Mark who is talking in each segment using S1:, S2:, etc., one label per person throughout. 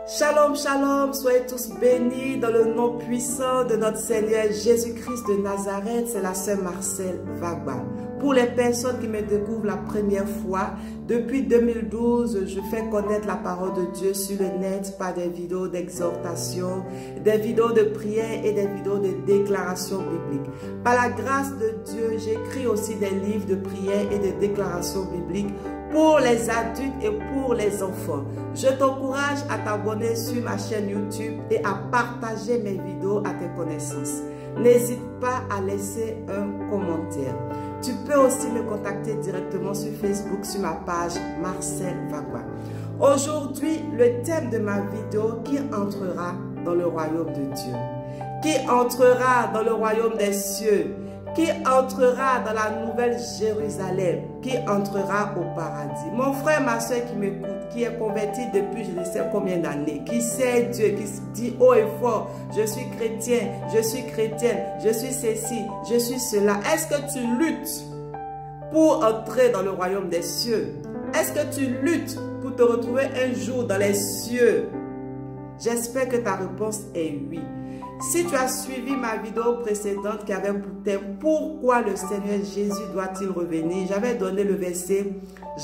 S1: Shalom, shalom, soyez tous bénis dans le nom puissant de notre Seigneur Jésus-Christ de Nazareth. C'est la sœur Marcel Vagba. Pour les personnes qui me découvrent la première fois, depuis 2012, je fais connaître la parole de Dieu sur le net par des vidéos d'exhortation, des vidéos de prière et des vidéos de déclaration biblique. Par la grâce de Dieu, j'écris aussi des livres de prière et de déclaration biblique pour les adultes et pour les enfants. Je t'encourage à t'abonner sur ma chaîne YouTube et à partager mes vidéos à tes connaissances. N'hésite pas à laisser un commentaire. Tu peux aussi me contacter directement sur Facebook sur ma page Marcel Vagba. Aujourd'hui, le thème de ma vidéo: qui entrera dans le royaume de Dieu? Qui entrera dans le royaume des cieux? Qui entrera dans la nouvelle Jérusalem? Qui entrera au paradis? Mon frère, ma soeur qui m'écoute, qui est converti depuis je ne sais combien d'années, qui sait Dieu, qui se dit haut et fort: je suis chrétien, je suis chrétienne, je suis ceci, je suis cela. Est-ce que tu luttes pour entrer dans le royaume des cieux? Est-ce que tu luttes pour te retrouver un jour dans les cieux? J'espère que ta réponse est oui. Si tu as suivi ma vidéo précédente qui avait pour thème pourquoi le Seigneur Jésus doit-il revenir, j'avais donné le verset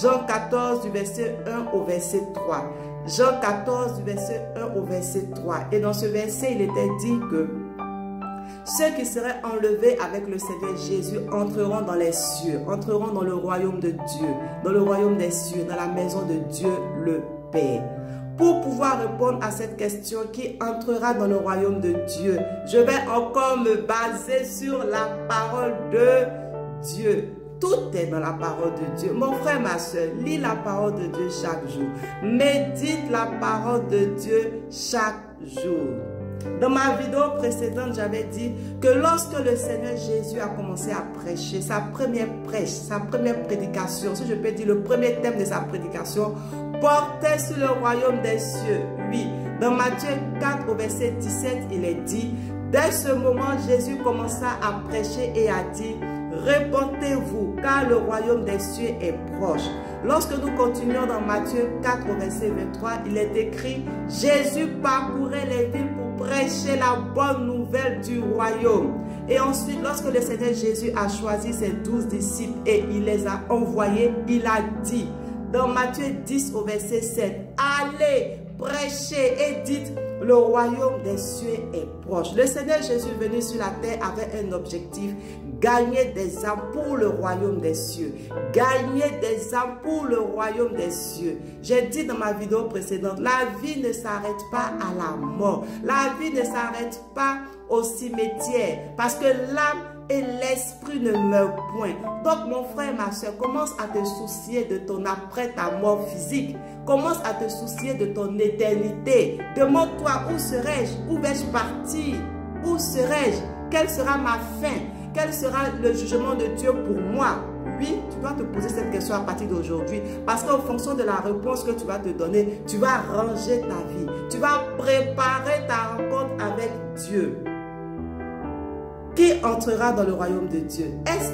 S1: Jean 14 du verset 1 au verset 3. Jean 14 du verset 1 au verset 3. Et dans ce verset, il était dit que ceux qui seraient enlevés avec le Seigneur Jésus entreront dans les cieux, entreront dans le royaume de Dieu, dans le royaume des cieux, dans la maison de Dieu le Père. Pour pouvoir répondre à cette question, qui entrera dans le royaume de Dieu, je vais encore me baser sur la parole de Dieu. Tout est dans la parole de Dieu. Mon frère, ma soeur, lis la parole de Dieu chaque jour. Médite la parole de Dieu chaque jour. Dans ma vidéo précédente, j'avais dit que lorsque le Seigneur Jésus a commencé à prêcher, sa première prêche, sa première prédication, si je peux dire le premier thème de sa prédication, portait sur le royaume des cieux. Oui, dans Matthieu 4 au verset 17, il est dit: dès ce moment, Jésus commença à prêcher et a dit: répentez-vous, car le royaume des cieux est proche. Lorsque nous continuons dans Matthieu 4 au verset 23, il est écrit: Jésus parcourait les villes pour prêcher la bonne nouvelle du royaume. Et ensuite, lorsque le Seigneur Jésus a choisi ses 12 disciples et il les a envoyés, il a dit dans Matthieu 10 au verset 7, allez, prêchez et dites: le royaume des cieux est proche. Le Seigneur Jésus venu sur la terre avait un objectif: gagner des âmes pour le royaume des cieux. Gagner des âmes pour le royaume des cieux. J'ai dit dans ma vidéo précédente, la vie ne s'arrête pas à la mort. La vie ne s'arrête pas au cimetière, parce que l'âme et l'esprit ne meurent point. Donc mon frère, ma soeur, commence à te soucier de ton après ta mort physique. Commence à te soucier de ton éternité. Demande-toi: où serai-je? Où vais-je partir? Où serai-je? Quelle sera ma fin? Quel sera le jugement de Dieu pour moi? Oui, tu dois te poser cette question à partir d'aujourd'hui, parce qu'en fonction de la réponse que tu vas te donner, tu vas ranger ta vie. Tu vas préparer ta rencontre avec Dieu. Qui entrera dans le royaume de Dieu? Est-ce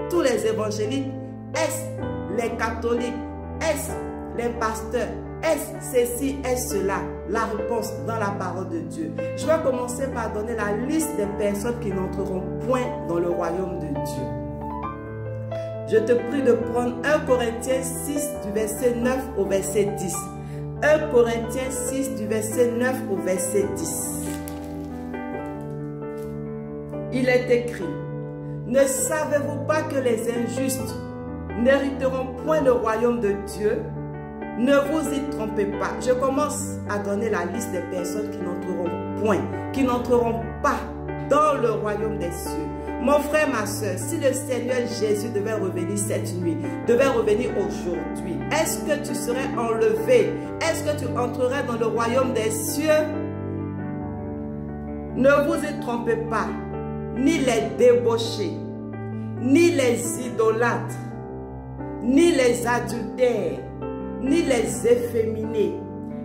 S1: tous les évangéliques? Est-ce les catholiques? Est-ce les pasteurs? Est-ce ceci? Est-ce cela? La réponse dans la parole de Dieu. Je vais commencer par donner la liste des personnes qui n'entreront point dans le royaume de Dieu. Je te prie de prendre 1 Corinthiens 6 du verset 9 au verset 10. 1 Corinthiens 6 du verset 9 au verset 10. Il est écrit: ne savez-vous pas que les injustes n'hériteront point le royaume de Dieu? Ne vous y trompez pas. Je commence à donner la liste des personnes qui n'entreront point, qui n'entreront pas dans le royaume des cieux. Mon frère, ma soeur, si le Seigneur Jésus devait revenir cette nuit, devait revenir aujourd'hui, est-ce que tu serais enlevé? Est-ce que tu entrerais dans le royaume des cieux? Ne vous y trompez pas. Ni les débauchés, ni les idolâtres, ni les adultères, ni les efféminés,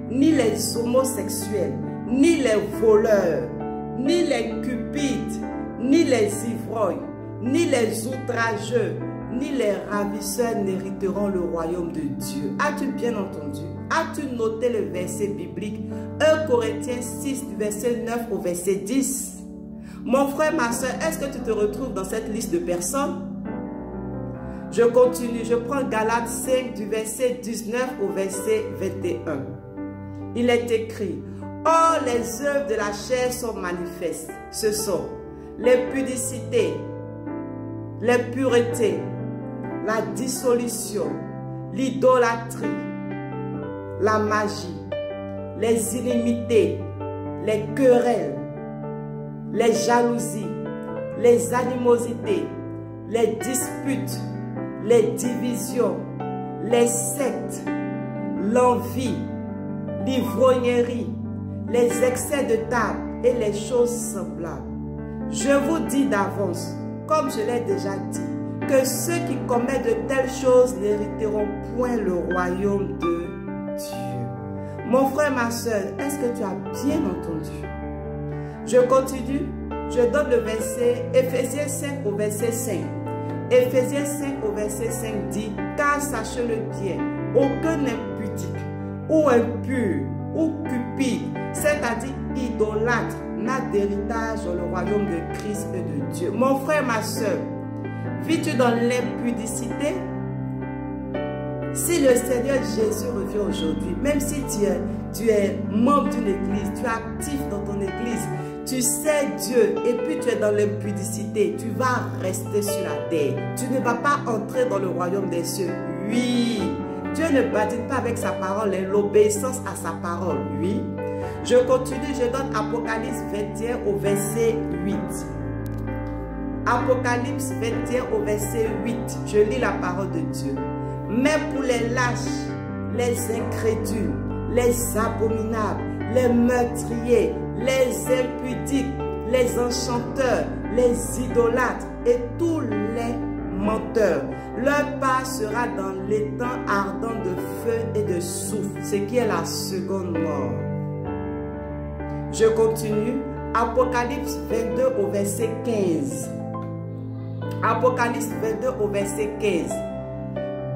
S1: ni les homosexuels, ni les voleurs, ni les cupides, ni les ivrognes, ni les outrageux, ni les ravisseurs n'hériteront le royaume de Dieu. As-tu bien entendu? As-tu noté le verset biblique 1 Corinthiens 6, du verset 9 au verset 10? Mon frère, ma soeur, est-ce que tu te retrouves dans cette liste de personnes? Je continue, je prends Galates 5, du verset 19 au verset 21. Il est écrit: or, les œuvres de la chair sont manifestes. Ce sont les pudicités, les puretés, la dissolution, l'idolâtrie, la magie, les inimités, les querelles, les jalousies, les animosités, les disputes, les divisions, les sectes, l'envie, l'ivrognerie, les excès de table et les choses semblables. Je vous dis d'avance, comme je l'ai déjà dit, que ceux qui commettent de telles choses n'hériteront point le royaume de Dieu. Mon frère, ma soeur, est-ce que tu as bien entendu? Je continue, je donne le verset, Éphésiens 5 au verset 5. Éphésiens 5 au verset 5 dit: car sachez-le bien, aucun impudique, ou impur, ou cupide, c'est-à-dire idolâtre, n'a d'héritage dans le royaume de Christ et de Dieu. Mon frère, ma soeur, vis-tu dans l'impudicité? Si le Seigneur Jésus revient aujourd'hui, même si tu es membre d'une église, tu es actif dans ton église, tu sais Dieu et puis tu es dans l'impudicité, tu vas rester sur la terre. Tu ne vas pas entrer dans le royaume des cieux. Oui, Dieu ne badine pas avec sa parole, l'obéissance à sa parole. Oui. Je continue, je donne Apocalypse 21 au verset 8. Apocalypse 21 au verset 8. Je lis la parole de Dieu. Mais pour les lâches, les incrédules, les abominables, les meurtriers, les impudiques, les enchanteurs, les idolâtres et tous les menteurs, leur part sera dans l'étang ardent de feu et de soufre, ce qui est la seconde mort. Je continue. Apocalypse 22 au verset 15. Apocalypse 22 au verset 15.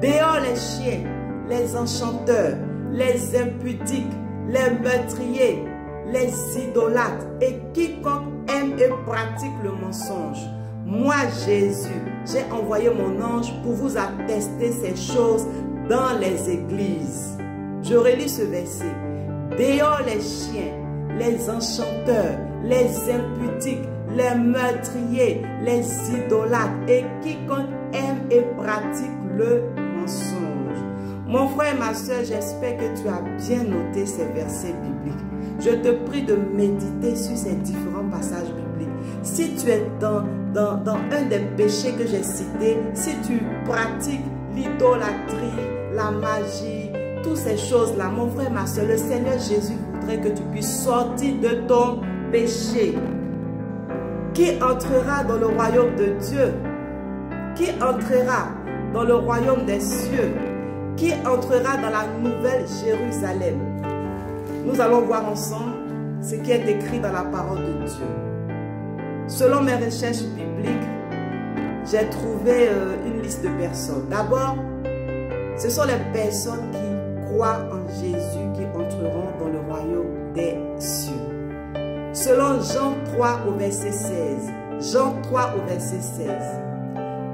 S1: Dehors les chiens, les enchanteurs, les impudiques, les meurtriers, les idolâtres et quiconque aime et pratique le mensonge. Moi, Jésus, j'ai envoyé mon ange pour vous attester ces choses dans les églises. Je relis ce verset. Dehors les chiens, les enchanteurs, les impudiques, les meurtriers, les idolâtres et quiconque aime et pratique le mensonge. Mon frère et ma soeur, j'espère que tu as bien noté ces versets bibliques. Je te prie de méditer sur ces différents passages bibliques. Si tu es dans un des péchés que j'ai cités, si tu pratiques l'idolâtrie, la magie, toutes ces choses-là, mon frère, ma soeur, le Seigneur Jésus voudrait que tu puisses sortir de ton péché. Qui entrera dans le royaume de Dieu? Qui entrera dans le royaume des cieux? Qui entrera dans la nouvelle Jérusalem? Nous allons voir ensemble ce qui est écrit dans la parole de Dieu. Selon mes recherches bibliques, j'ai trouvé une liste de personnes. D'abord, ce sont les personnes qui croient en Jésus qui entreront dans le royaume des cieux. Selon Jean 3 au verset 16. Jean 3 au verset 16.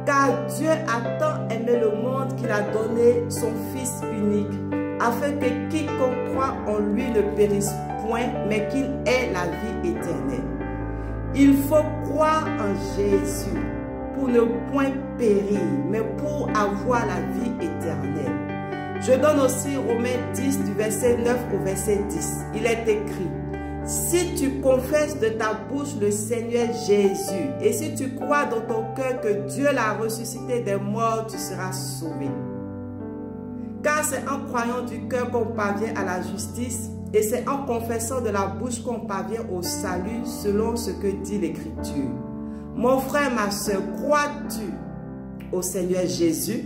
S1: Car Dieu a tant aimé le monde qu'il a donné son Fils unique, afin que quiconque croit en lui ne périsse point, mais qu'il ait la vie éternelle. Il faut croire en Jésus pour ne point périr, mais pour avoir la vie éternelle. Je donne aussi Romains 10 du verset 9 au verset 10. Il est écrit: si tu confesses de ta bouche le Seigneur Jésus et si tu crois dans ton cœur que Dieu l'a ressuscité des morts, tu seras sauvé. Car c'est en croyant du cœur qu'on parvient à la justice et c'est en confessant de la bouche qu'on parvient au salut selon ce que dit l'Écriture. Mon frère, ma soeur, crois-tu au Seigneur Jésus?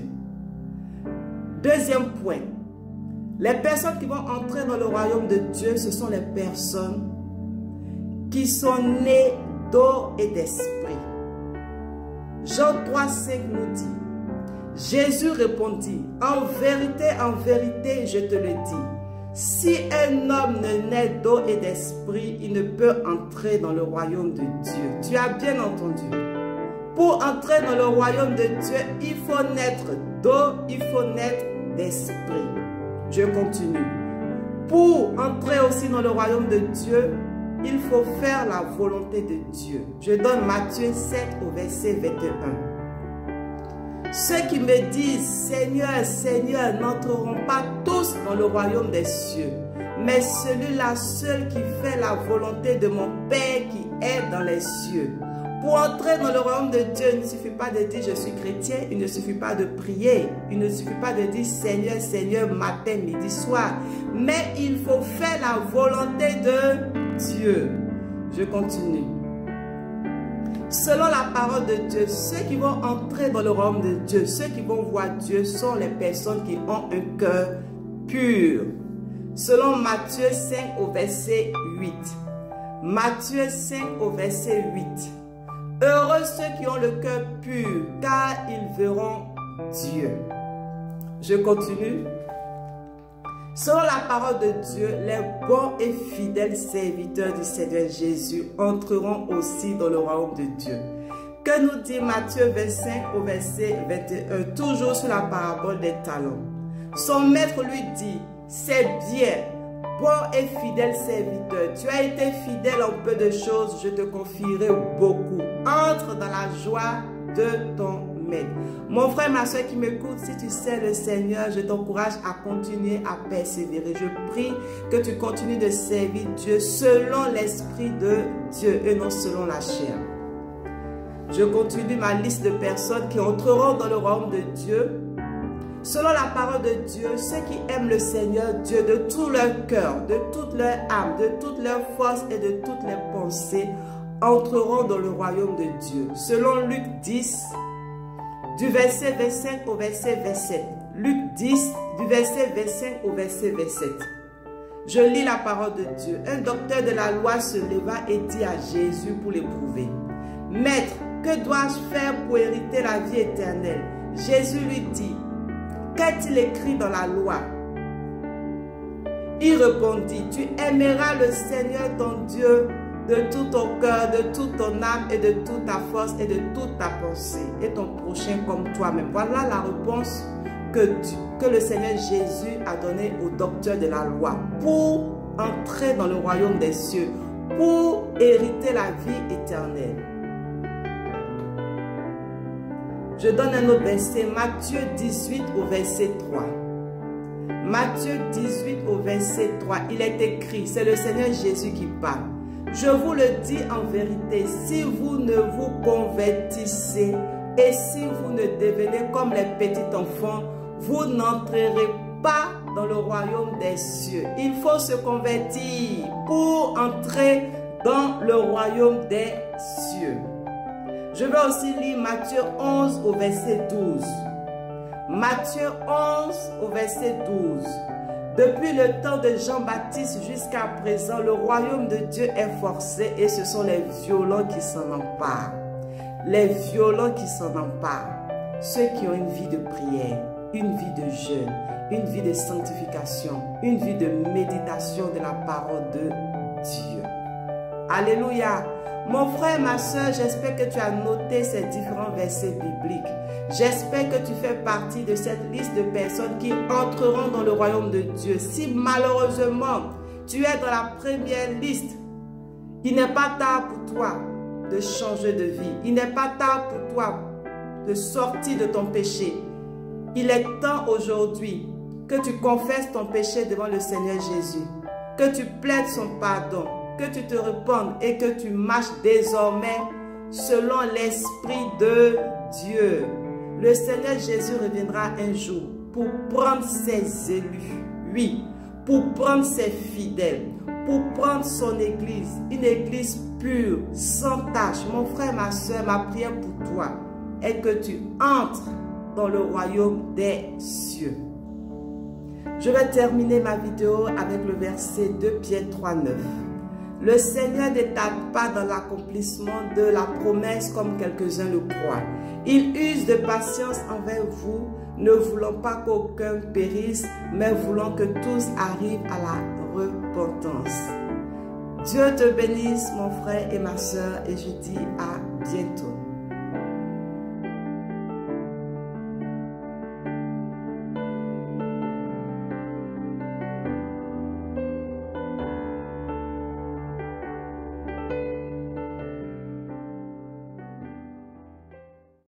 S1: Deuxième point. Les personnes qui vont entrer dans le royaume de Dieu, ce sont les personnes qui sont nées d'eau et d'esprit. Jean 3,5 nous dit: Jésus répondit, en vérité, je te le dis, si un homme ne naît d'eau et d'esprit, il ne peut entrer dans le royaume de Dieu. Tu as bien entendu. Pour entrer dans le royaume de Dieu, il faut naître d'eau, il faut naître d'esprit. Je continue. Pour entrer aussi dans le royaume de Dieu, il faut faire la volonté de Dieu. Je donne Matthieu 7 au verset 21. Ceux qui me disent Seigneur, Seigneur n'entreront pas tous dans le royaume des cieux, mais celui-là seul qui fait la volonté de mon Père qui est dans les cieux. Pour entrer dans le royaume de Dieu, il ne suffit pas de dire je suis chrétien, il ne suffit pas de prier, il ne suffit pas de dire Seigneur, Seigneur, matin, midi, soir, mais il faut faire la volonté de Dieu. Je continue. Selon la parole de Dieu, ceux qui vont entrer dans le royaume de Dieu, ceux qui vont voir Dieu sont les personnes qui ont un cœur pur. Selon Matthieu 5 au verset 8. Matthieu 5 au verset 8. Heureux ceux qui ont le cœur pur, car ils verront Dieu. Je continue. Selon la parole de Dieu, les bons et fidèles serviteurs du Seigneur Jésus entreront aussi dans le royaume de Dieu. Que nous dit Matthieu 25 au verset 21, toujours sur la parabole des talents. Son maître lui dit, c'est bien, bon et fidèle serviteur, tu as été fidèle en peu de choses, je te confierai beaucoup. Entre dans la joie de ton maître. Mon frère, ma soeur qui m'écoute, si tu sais le Seigneur, je t'encourage à continuer à persévérer. Je prie que tu continues de servir Dieu selon l'Esprit de Dieu et non selon la chair. Je continue ma liste de personnes qui entreront dans le royaume de Dieu. Selon la parole de Dieu, ceux qui aiment le Seigneur Dieu de tout leur cœur, de toute leur âme, de toute leur force et de toutes les pensées, entreront dans le royaume de Dieu. Selon Luc 10, du verset 25 au verset 27. Luc 10, du verset 25 au verset 27. Je lis la parole de Dieu. Un docteur de la loi se leva et dit à Jésus pour l'éprouver, « Maître, que dois-je faire pour hériter la vie éternelle ?» Jésus lui dit, « Qu'est-il écrit dans la loi ?» Il répondit, « Tu aimeras le Seigneur ton Dieu de tout ton cœur, de toute ton âme et de toute ta force et de toute ta pensée, et ton prochain comme toi-même. » Voilà la réponse que le Seigneur Jésus a donnée au docteur de la loi pour entrer dans le royaume des cieux, pour hériter la vie éternelle. Je donne un autre verset, Matthieu 18 au verset 3. Matthieu 18 au verset 3, il est écrit, c'est le Seigneur Jésus qui parle. Je vous le dis en vérité, si vous ne vous convertissez et si vous ne devenez comme les petits enfants, vous n'entrerez pas dans le royaume des cieux. Il faut se convertir pour entrer dans le royaume des cieux. Je vais aussi lire Matthieu 11 au verset 12. Matthieu 11 au verset 12. Depuis le temps de Jean-Baptiste jusqu'à présent, le royaume de Dieu est forcé et ce sont les violents qui s'en emparent. Les violents qui s'en emparent. Ceux qui ont une vie de prière, une vie de jeûne, une vie de sanctification, une vie de méditation de la parole de Dieu. Alléluia. Mon frère, ma soeur, j'espère que tu as noté ces différents versets bibliques. J'espère que tu fais partie de cette liste de personnes qui entreront dans le royaume de Dieu. Si malheureusement, tu es dans la première liste, il n'est pas tard pour toi de changer de vie. Il n'est pas tard pour toi de sortir de ton péché. Il est temps aujourd'hui que tu confesses ton péché devant le Seigneur Jésus, que tu plaides son pardon, que tu te repentes et que tu marches désormais selon l'Esprit de Dieu. Le Seigneur Jésus reviendra un jour pour prendre ses élus, oui, pour prendre ses fidèles, pour prendre son église, une église pure, sans tache. Mon frère, ma soeur, ma prière pour toi est que tu entres dans le royaume des cieux. Je vais terminer ma vidéo avec le verset 2 Pierre 3, 9. Le Seigneur ne tarde pas dans l'accomplissement de la promesse comme quelques-uns le croient. Il use de patience envers vous, ne voulant pas qu'aucun périsse, mais voulant que tous arrivent à la repentance. Dieu te bénisse, mon frère et ma soeur, et je dis à bientôt.